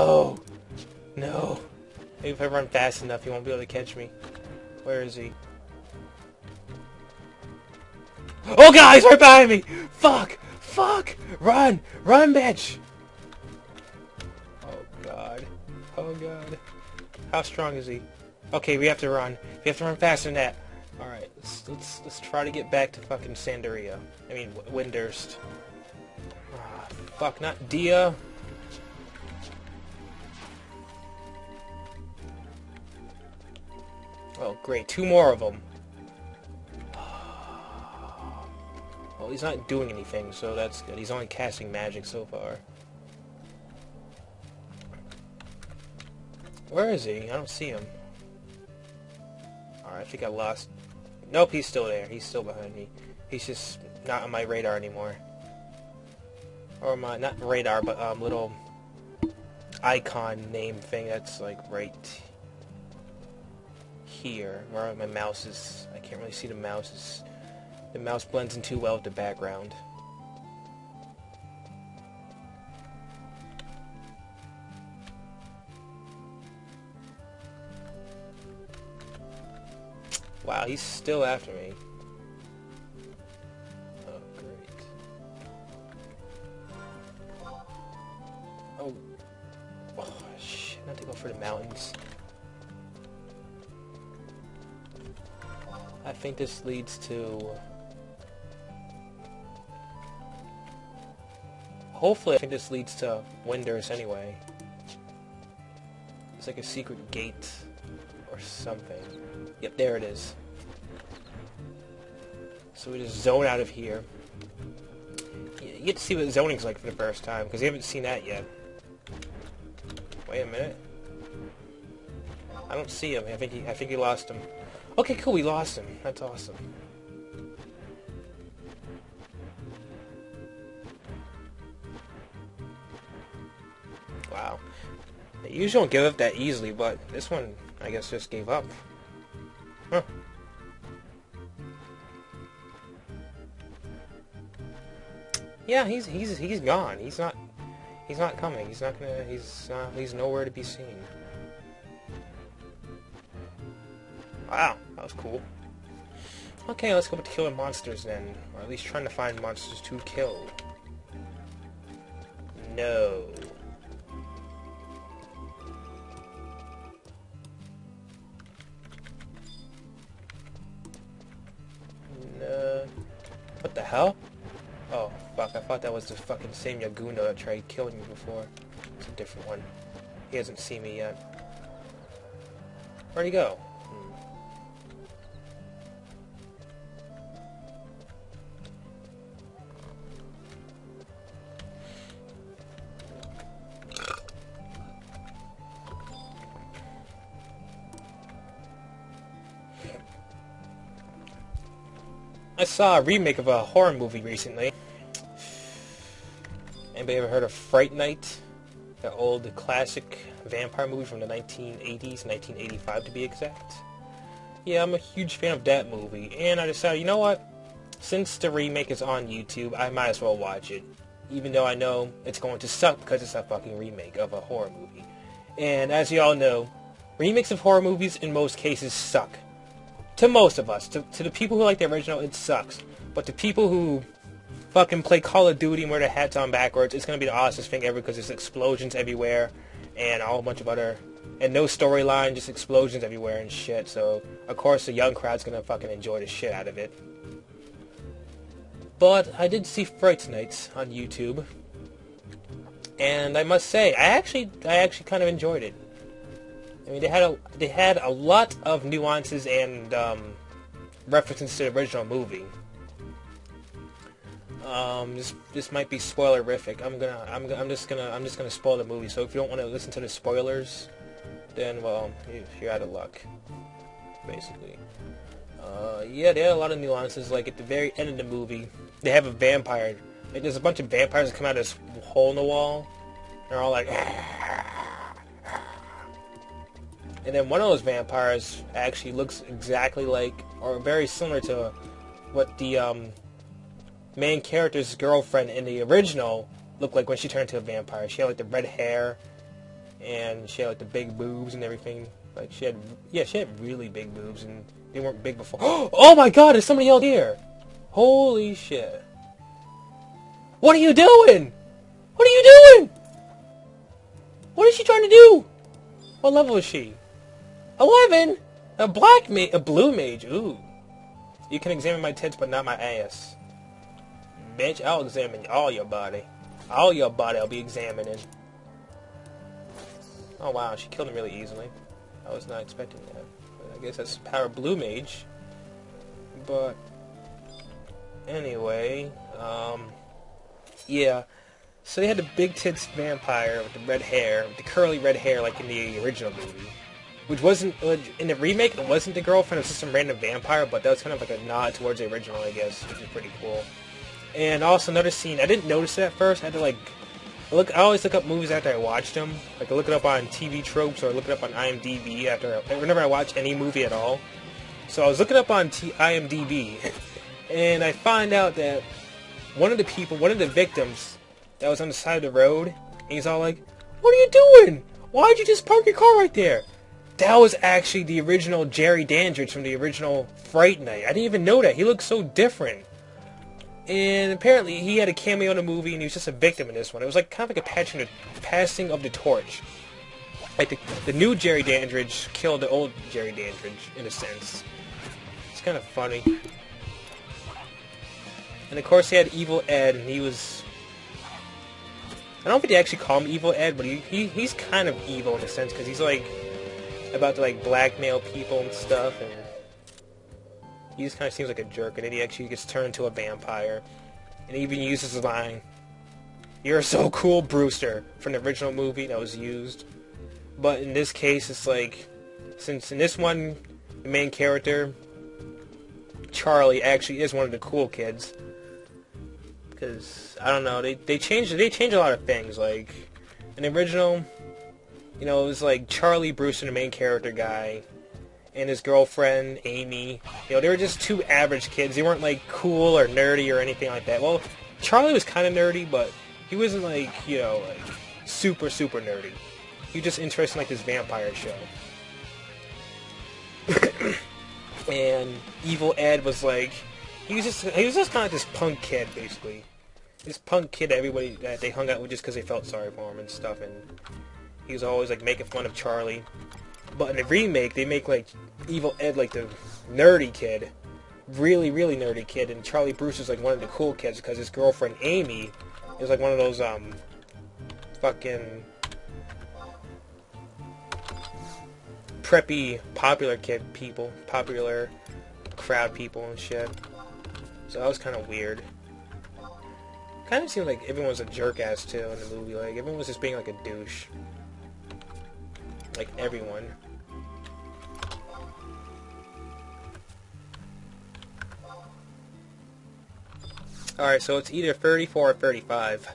Oh, no. Maybe if I run fast enough, he won't be able to catch me. Where is he? Oh god, he's right behind me! Fuck! Fuck! Run! Run, bitch! Oh god. Oh god. How strong is he? Okay, we have to run. We have to run faster than that. Alright, let's try to get back to fucking Sandaria. I mean, Windurst. Ah, fuck, not Dia. Oh, great. 2 more of them. Well, he's not doing anything, so that's good. He's only casting magic so far. Where is he? I don't see him. Alright, I think I lost... Nope, he's still there. He's still behind me. He's just not on my radar anymore. Or my... not radar, but little icon name thing that's like right here. Where my mouse is... I can't really see the mouse. The mouse blends in too well with the background. Wow, he's still after me. Oh, great. Oh. Oh, shit. I have to go for the mountains. I think this leads to... Hopefully, I think this leads to Windurst anyway. It's like a secret gate or something. Yep, there it is. So we just zone out of here. You get to see what zoning's like for the first time, because you haven't seen that yet. Wait a minute. I don't see him. I think he lost him. Okay, cool, we lost him. That's awesome. Wow. They usually don't give up that easily, but this one, I guess, just gave up. Huh. Yeah, he's gone. He's not coming. He's nowhere to be seen. Wow, that was cool. Okay, let's go back to killing monsters then, or at least trying to find monsters to kill. No. No. What the hell? Oh, fuck, I thought that was the fucking same Yaguna that tried killing me before. It's a different one. He hasn't seen me yet. Where'd he go? I saw a remake of a horror movie recently. Anybody ever heard of Fright Night? The old classic vampire movie from the 1980s, 1985 to be exact. Yeah, I'm a huge fan of that movie, and I decided, you know what? Since the remake is on YouTube, I might as well watch it. Even though I know it's going to suck because it's a fucking remake of a horror movie. And as you all know, remakes of horror movies in most cases suck. To most of us. To the people who like the original, it sucks. But to people who fucking play Call of Duty and wear their hats on backwards, it's going to be the awesome thing ever because there's explosions everywhere and a whole bunch of other... And no storyline, just explosions everywhere and shit. So, of course, the young crowd's going to fucking enjoy the shit out of it. But I did see Fright Night on YouTube. And I must say, I actually kind of enjoyed it. I mean, they had a lot of nuances and references to the original movie. This might be spoilerific. I'm just gonna spoil the movie. So if you don't want to listen to the spoilers, then well, you're out of luck, basically. Yeah, they had a lot of nuances. Like at the very end of the movie, they have a vampire. Like, there's a bunch of vampires that come out of this hole in the wall. They're all like. And then one of those vampires actually looks exactly like, or very similar to, what the main character's girlfriend in the original looked like when she turned into a vampire. She had like the red hair, and she had like the big boobs and everything. Like she had really big boobs, and they weren't big before. Oh my God! There's somebody else here! Holy shit! What are you doing? What are you doing? What is she trying to do? What level is she? 11. A blue mage. Ooh. You can examine my tits, but not my ass. Bitch, I'll examine all your body. All your body I'll be examining. Oh wow, she killed him really easily. I was not expecting that. But I guess that's power blue mage. But anyway, yeah. So they had the big tits vampire with the red hair, with the curly red hair like in the original movie. Which wasn't, in the remake, it wasn't the girlfriend, it was just some random vampire, but that was kind of like a nod towards the original, I guess, which is pretty cool. And also another scene, I didn't notice it at first, I had to like, I always look up movies after I watch them. Like I look it up on TV Tropes or look it up on IMDb whenever I watch any movie at all. So I was looking up on IMDb, and I find out that one of the victims that was on the side of the road, and he's all like, "What are you doing? Why'd you just park your car right there?" That was actually the original Jerry Dandridge from the original Fright Night. I didn't even know that. He looked so different. And apparently he had a cameo in the movie, and he was just a victim in this one. It was like kind of like a passing of the torch. Like the new Jerry Dandridge killed the old Jerry Dandridge, in a sense. It's kind of funny. And of course he had Evil Ed, and he was... I don't think they actually call him Evil Ed, but he's kind of evil in a sense, because he's like about to like blackmail people and stuff, and he just kind of seems like a jerk, and then he actually gets turned into a vampire, and he even uses the line, "You're so cool, Brewster," from the original movie that was used. But in this case, it's like, since in this one, the main character, Charlie, actually is one of the cool kids. Because, I don't know, they changed a lot of things. Like, in the original, you know, it was like Charlie Brewster, the main character guy, and his girlfriend, Amy. You know, they were just two average kids. They weren't, like, cool or nerdy or anything like that. Well, Charlie was kind of nerdy, but he wasn't, like, you know, like, super, super nerdy. He was just interested in, like, this vampire show. And Evil Ed was, like, he was just kind of like this punk kid, basically. This punk kid that they hung out with just because they felt sorry for him and stuff, and he was always, like, making fun of Charlie. But in the remake, they make, like, Evil Ed, like, the nerdy kid. Really, really nerdy kid. And Charlie Brewster's, like, one of the cool kids because his girlfriend, Amy, is, like, one of those, fucking preppy, popular crowd people and shit. So that was kind of weird. Kind of seemed like everyone was a jerk-ass, too, in the movie. Like, everyone was just being, like, a douche. Like, everyone. Alright, so it's either 34 or 35.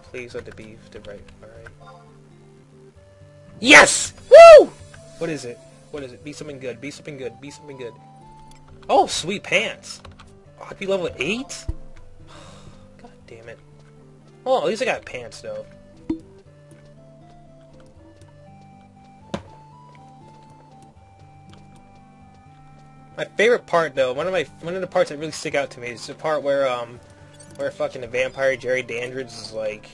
Please let the beef to right. Alright. Yes! Woo! What is it? What is it? Be something good. Be something good. Be something good. Oh, sweet pants. Oh, I'd be level 8? God damn it. Oh, at least I got pants, though. My favorite part, though, one of the parts that really stick out to me is the part where fucking the vampire Jerry Dandridge is like,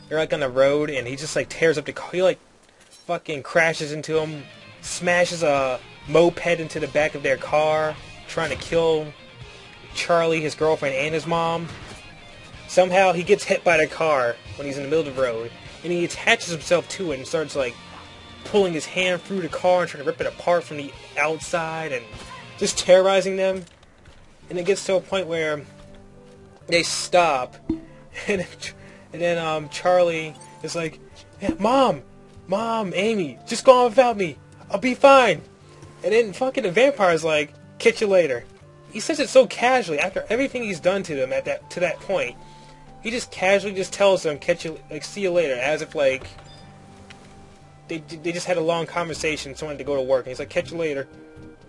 they're like on the road and he just like tears up the car. He like fucking crashes into him, smashes a moped into the back of their car, trying to kill Charlie, his girlfriend, and his mom. Somehow he gets hit by the car when he's in the middle of the road, and he attaches himself to it and starts like pulling his hand through the car and trying to rip it apart from the outside and just terrorizing them. And it gets to a point where they stop, and then Charlie is like, yeah, Mom, Amy, just go on without me. I'll be fine. And then fucking the vampire's like, catch you later. He says it so casually after everything he's done to them to that point. He just casually just tells them, catch you, like, see you later, as if like they just had a long conversation, someone had to go to work, and he's like, catch you later.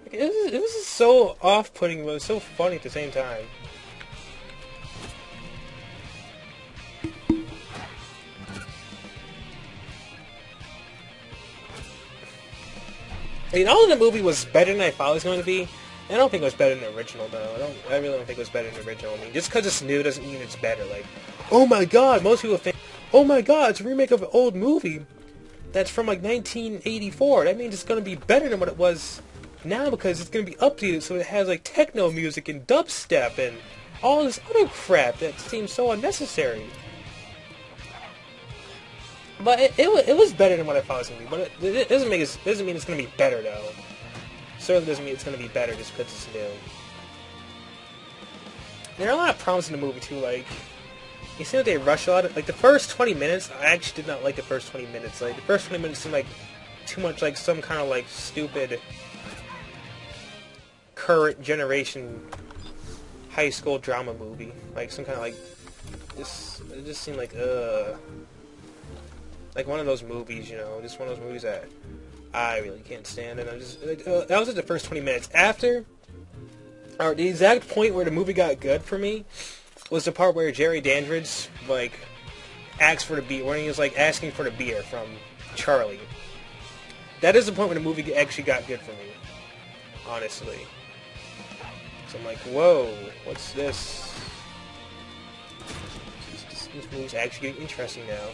Like, it was just so off-putting, but it was so funny at the same time. I mean, all of the movie was better than I thought it was going to be. I don't think it was better than the original, though. I really don't think it was better than the original. I mean, just because it's new doesn't mean it's better. Like, oh my god, most people think, oh my god, it's a remake of an old movie that's from like 1984. That means it's going to be better than what it was now because it's going to be updated so it has like techno music and dubstep and all this other crap that seems so unnecessary. But it was better than what I thought it was going to be. But it doesn't mean it's going to be better, though. Certainly doesn't mean it's going to be better just because it's new. There are a lot of problems in the movie, too. Like, you see that they rush a lot. Like, the first 20 minutes, I actually did not like the first 20 minutes. Like, the first 20 minutes seemed like too much like some kind of, like, stupid current generation high school drama movie. Like, some kind of, like, it just seemed like, like one of those movies, you know, just one of those movies that I really can't stand. And I just, that was at the first 20 minutes. After, or the exact point where the movie got good for me was the part where Jerry Dandridge, like, asked for the beer, when he was, like, asking for the beer from Charlie. That is the point where the movie actually got good for me, honestly. So I'm like, whoa, what's this? This movie's actually getting interesting now.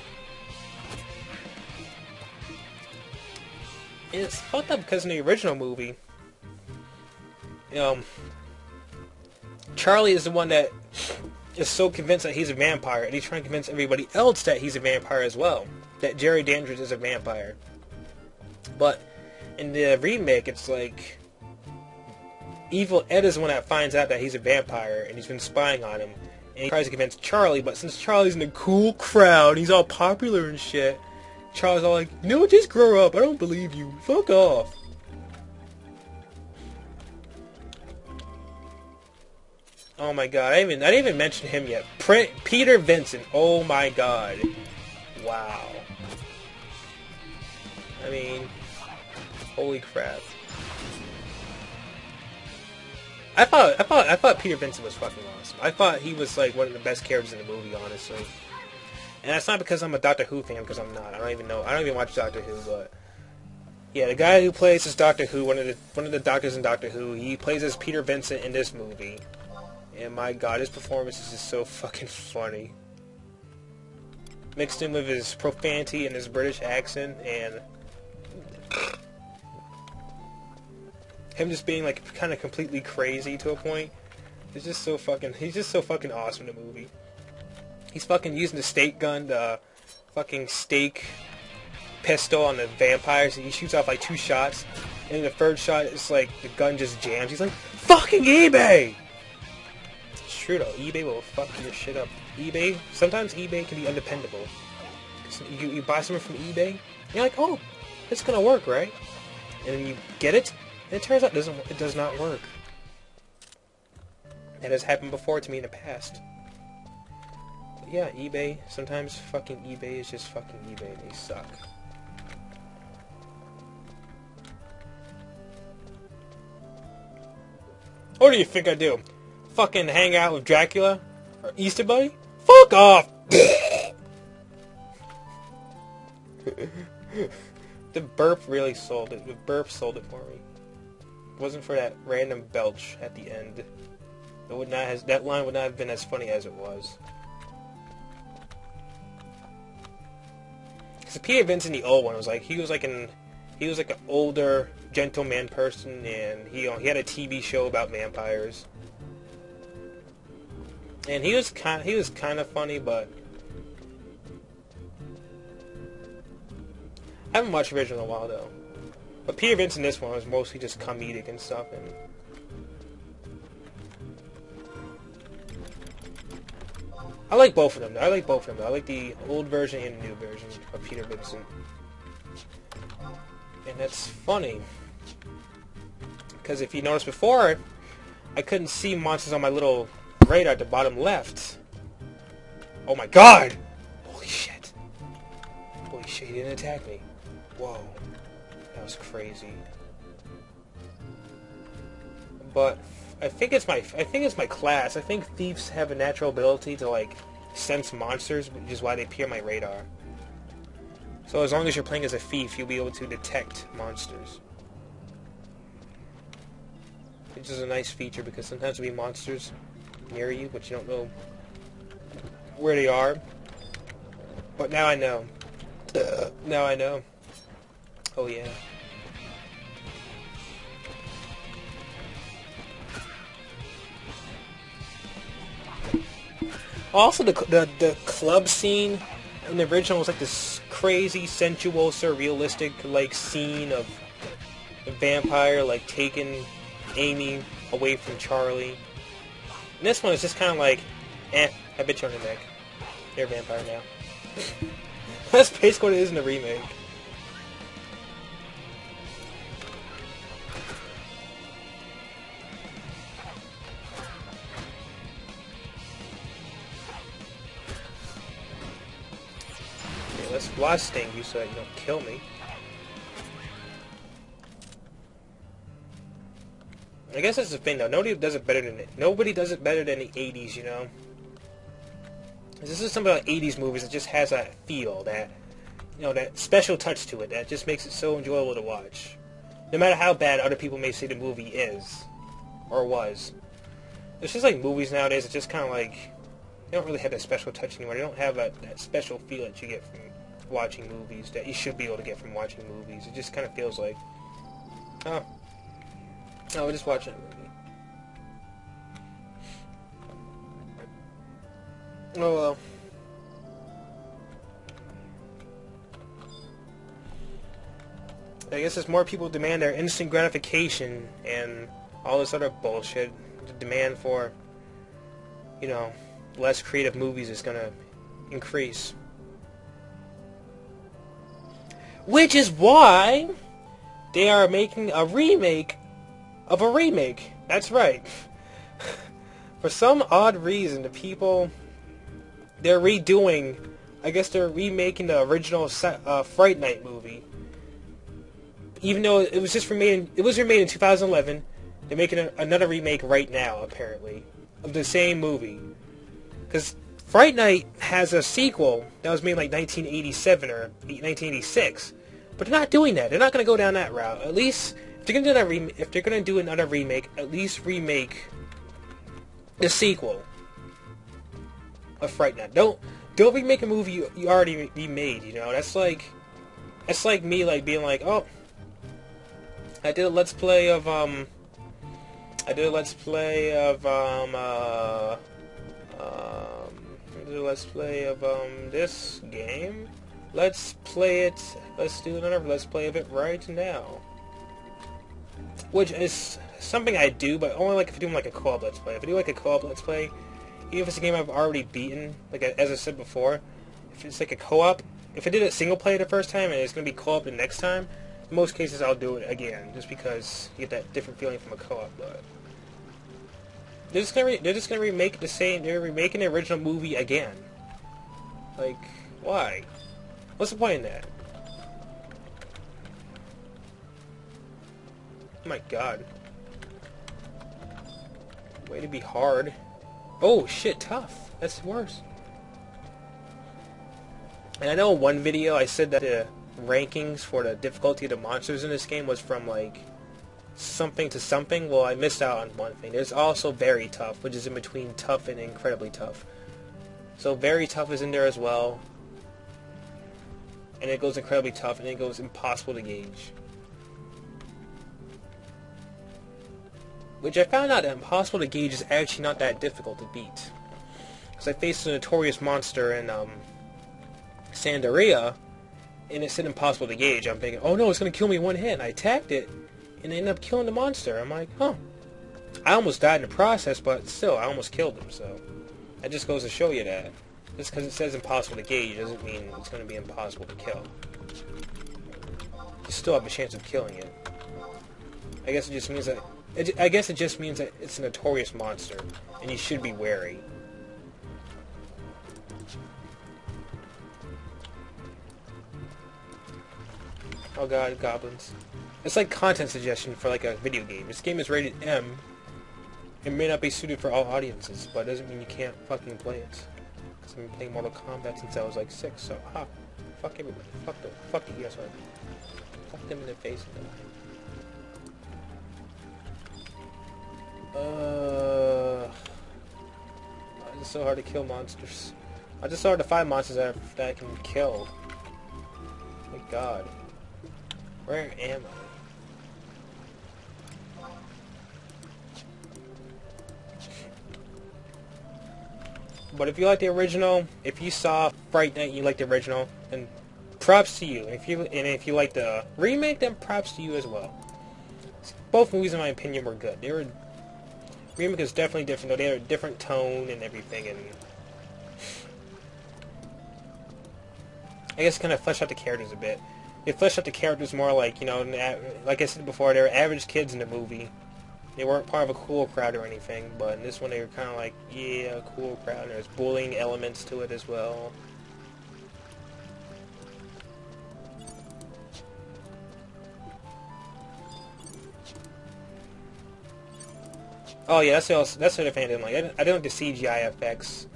And it's fucked up because in the original movie, Charlie is the one that is so convinced that he's a vampire, and he's trying to convince everybody else that he's a vampire as well. That Jerry Dandridge is a vampire. But in the remake, it's like Evil Ed is the one that finds out that he's a vampire, and he's been spying on him. And he tries to convince Charlie, but since Charlie's in a cool crowd, he's all popular and shit, Charlie's all like, no, just grow up. I don't believe you. Fuck off. Oh my god, I didn't even mention him yet. Peter Vincent. Oh my god. Wow. I mean, holy crap. I thought Peter Vincent was fucking awesome. I thought he was like one of the best characters in the movie, honestly. And that's not because I'm a Doctor Who fan, because I'm not. I don't even watch Doctor Who, but yeah, the guy who plays as Doctor Who, one of the doctors in Doctor Who, he plays as Peter Vincent in this movie. And my god, his performance is just so fucking funny. Mixed in with his profanity and his British accent, and him just being like kind of completely crazy to a point. He's just so fucking awesome in the movie. He's fucking using the stake gun, the fucking stake pistol on the vampires. He shoots off like 2 shots, and in the third shot, it's like the gun just jams. He's like, fucking eBay! It's true though, eBay will fuck your shit up. Sometimes eBay can be undependable. You buy something from eBay, and you're like, oh, it's gonna work, right? And then you get it, and it turns out it does not work. That has happened before to me in the past. Yeah, eBay. Sometimes fucking eBay is just fucking eBay. They suck. What do you think I do? Fucking hang out with Dracula? Or Easter Bunny? Fuck off! The burp really sold it. The burp sold it for me. If it wasn't for that random belch at the end, that line would not have been as funny as it was. Because Peter Vincent, the old one, he was like an older gentleman person, and he had a TV show about vampires, and he was kind of funny, but I haven't watched the original in a while though. But Peter Vincent, this one was mostly just comedic and stuff, and I like both of them. I like the old version and the new version of Peter Vincent. And that's funny. Because if you noticed before, I couldn't see monsters on my little radar at the bottom left. Oh my god! Holy shit. Holy shit, he didn't attack me. Whoa. That was crazy. But I think it's my class. I think thieves have a natural ability to like sense monsters, which is why they appear on my radar. So as long as you're playing as a thief, you'll be able to detect monsters. which is a nice feature because sometimes there'll be monsters near you, but you don't know where they are. But now I know. Now I know. Oh yeah. Also, the club scene in the original was like this crazy, sensual, surrealistic like scene of a vampire like taking Amy away from Charlie. And this one is just kind of like, I bit you on the neck. You're a vampire now. That's basically what it is in the remake. Okay, let's fly sting you so that you don't kill me. I guess that's the thing though. Nobody does it better than it. Nobody does it better than the 80s, you know. This is some of the 80s movies that just has that feel, that, you know, that special touch to it that just makes it so enjoyable to watch. No matter how bad other people may say the movie is or was. It's just like movies nowadays. It's just kind of like they don't really have that special touch anymore. They don't have that special feel that you get from watching movies that you should be able to get from watching movies. It just kind of feels like, oh, we're just watching a movie. Oh well. I guess as more people demand their instant gratification and all this other bullshit, the demand for, you know, less creative movies is gonna increase. Which is why they are making a remake of a remake. That's right. For some odd reason, the people, they're redoing, I guess they're remaking the original Fright Night movie. Even though it was just remade, it was remade in 2011, they're making another remake right now, apparently, of the same movie. Because Fright Night has a sequel that was made in like 1987 or 1986, but they're not doing that. They're not going to go down that route. At least if they're going to do another remake, at least remake the sequel of Fright Night. Don't remake a movie you already remade. You know, that's like me like being like, oh, I did a let's play of this game. Let's play it. Let's do another let's play of it right now. Which is something I do, but only like if I'm doing like a co-op let's play. If I do like a co-op let's play, even if it's a game I've already beaten, like as I said before, if it's like a co-op, if I did it single player the first time and it's going to be co-op the next time, in most cases I'll do it again, just because you get that different feeling from a co-op. But they're just gonna remake the same. They're remaking the original movie again. Like, why? What's the point in that? Oh my god. Way to be hard. Oh shit, tough. That's worse. And I know in one video I said that the rankings for the difficulty of the monsters in this game was from like something to something. Well, I missed out on one thing. There's also very tough, which is in between tough and incredibly tough. So very tough is in there as well. And it goes incredibly tough, and it goes impossible to gauge. Which I found out that impossible to gauge is actually not that difficult to beat. Because I faced a notorious monster in Sandaria, and it said impossible to gauge. I'm thinking, oh no, it's going to kill me in one hit. And I attacked it, and it ended up killing the monster. I'm like, huh. I almost died in the process, but still, I almost killed him, so that just goes to show you that. Just because it says impossible to gauge doesn't mean it's going to be impossible to kill. You still have a chance of killing it. I guess it just means that it's a notorious monster, and you should be wary. Oh god, goblins. It's like content suggestion for like a video game. This game is rated M. It may not be suited for all audiences, but it doesn't mean you can't fucking play it. Because I've been playing Mortal Kombat since I was like 6, so fuck everybody. Fuck the ESR. Fuck them in the face and die. It's so hard to kill monsters. It's just so hard to find monsters that I can kill. My God. Where am I? But if you like the original, if you saw Fright Night and you like the original, then props to you. If you like the remake, then props to you as well. Both movies, in my opinion, were good. Remake is definitely different, though. They had a different tone and everything, and I guess kind of flesh out the characters a bit. They fleshed out the characters more like, you know, like I said before, they were average kids in the movie. They weren't part of a cool crowd or anything, but in this one they were kind of like, yeah, a cool crowd. And there's bullying elements to it as well. Oh yeah, that's the other thing I didn't like. I didn't like the CGI effects.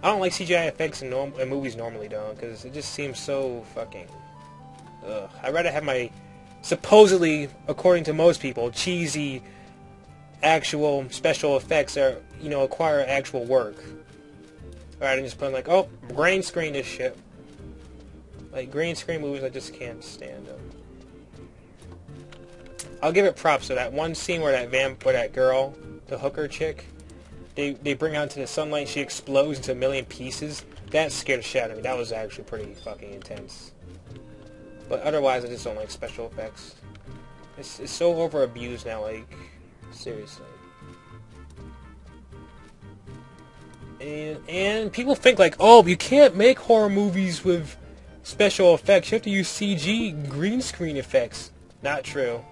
I don't like CGI effects in movies normally, though, because it just seems so fucking... Ugh. I'd rather have my, supposedly, according to most people, cheesy actual special effects that, you know, acquire actual work. Rather than just putting like, oh, green screen this shit. Like, green screen movies, I just can't stand them. I'll give it props to that one scene where that girl, the hooker chick, they bring out into the sunlight, she explodes into a million pieces. That scared the shit out of me. That was actually pretty fucking intense. But otherwise, I just don't like special effects. It's so over-abused now, like, seriously. And people think like, oh, you can't make horror movies with special effects. You have to use CG, green screen effects. Not true.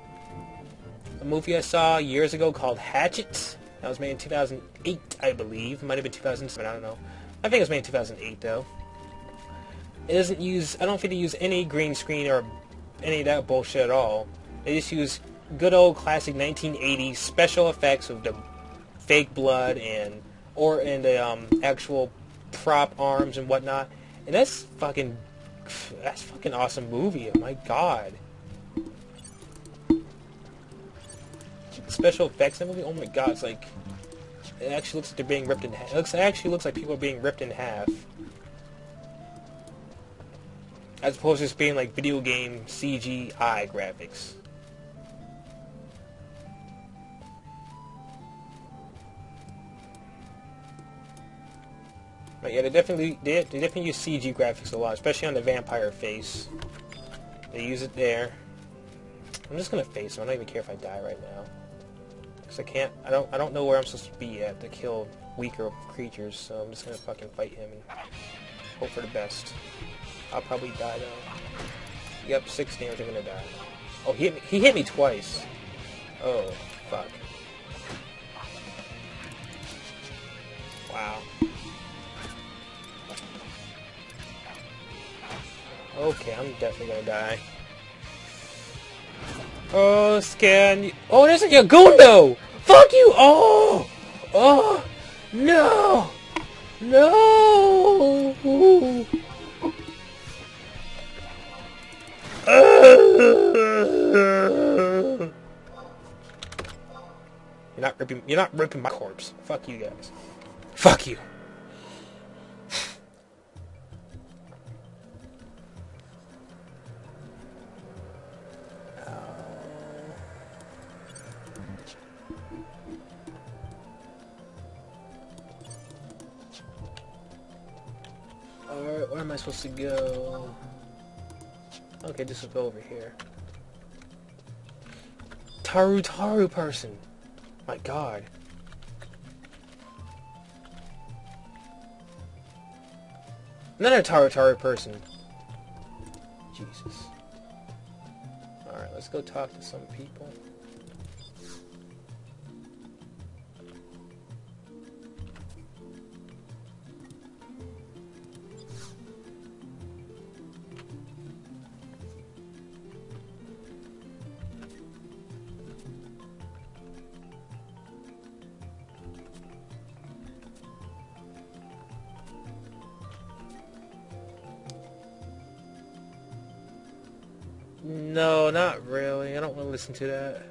A movie I saw years ago called Hatchet. That was made in 2008, I believe. It might have been 2007, I don't know. I think it was made in 2008, though. It doesn't use... I don't think they use any green screen or any of that bullshit at all. They just use good old classic 1980s special effects with the fake blood and the actual prop arms and whatnot. And that's fucking awesome movie. Oh my God. Special effects in the movie, oh my God, it's like, it actually looks like they're being ripped in half. It actually looks like people are being ripped in half. As opposed to just being like video game CGI graphics. But yeah, they definitely use CG graphics a lot, especially on the vampire face. They use it there. I'm just gonna face him. I don't even care if I die right now. I can't. I don't know where I'm supposed to be at to kill weaker creatures. So I'm just gonna fucking fight him and hope for the best. I'll probably die though. Yep, 6 damage. I'm gonna die. Oh, he hit me twice. Oh, fuck. Wow. Okay, I'm definitely gonna die. Oh, scan. Oh, there's a Yagundo! Fuck you! Oh! Oh! No! No! You're not ripping my corpse. Fuck you guys. Fuck you. Alright, where am I supposed to go? Okay, just go over here. Taru person! My God. Another Taru person. Jesus. Alright, let's go talk to some people. No, not really. I don't want to listen to that.